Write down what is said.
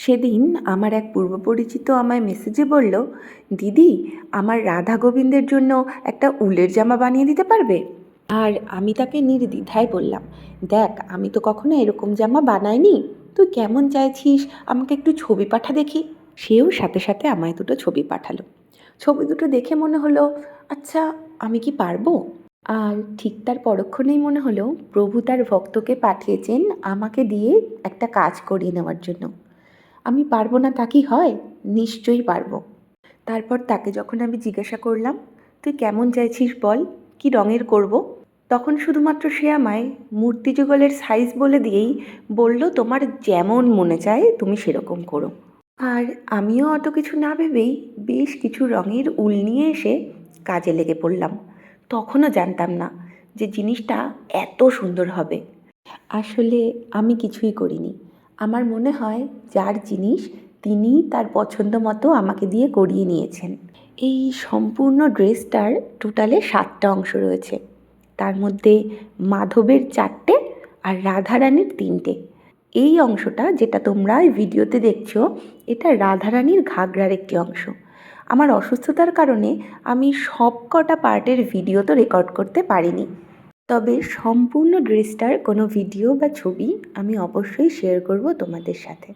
সেদিন আমার এক পূর্ব পরিচিত আমায় মেসেজে বলল, দিদি আমার রাধা গোবিন্দের জন্য একটা উলের জামা বানিয়ে দিতে পারবে? আর আমি তাকে নির্দ্বিধায় বললাম, দেখ আমি তো কখনো এরকম জামা বানাইনি, তুই কেমন চাইছিস আমাকে একটু ছবি পাঠা দেখি। সেও সাথে সাথে আমায় দুটো ছবি পাঠালো। ছবি দুটো দেখে মনে হলো, আচ্ছা আমি কি পারবো? আর ঠিক তার পরক্ষণেই মনে হলো প্রভু তার ভক্তকে পাঠিয়েছেন আমাকে দিয়ে একটা কাজ করিয়ে নেওয়ার জন্য। আমি পারবো না তা কি হয়? নিশ্চয়ই পারবো। তারপর তাকে যখন আমি জিজ্ঞাসা করলাম, তুই কেমন চাইছিস বল, কি রঙের করব? তখন শুধুমাত্র সে আমায় মূর্তি যুগলের সাইজ বলে দিয়েই বলল, তোমার যেমন মনে চায় তুমি সেরকম করো। আর আমিও অত কিছু না ভেবেই বেশ কিছু রঙের উল নিয়ে এসে কাজে লেগে পড়লাম। তখনও জানতাম না যে জিনিসটা এত সুন্দর হবে। আসলে আমি কিছুই করিনি। আমার মনে হয় যার জিনিস তিনিই তার পছন্দ মতো আমাকে দিয়ে করিয়ে নিয়েছেন। এই সম্পূর্ণ ড্রেসটার টোটালে 7টা অংশ রয়েছে। তার মধ্যে মাধবের 4টে আর রাধারানীর 3টে। এই অংশটা যেটা তোমরা এই ভিডিওতে দেখছো, এটা রাধারানীর ঘাগরার একটি অংশ। আমার অসুস্থতার কারণে আমি সব কটা পার্টের ভিডিও তো রেকর্ড করতে পারিনি, তবে সম্পূর্ণ ড্রেসটার কোনো ভিডিও বা ছবি আমি অবশ্যই শেয়ার করব তোমাদের সাথে।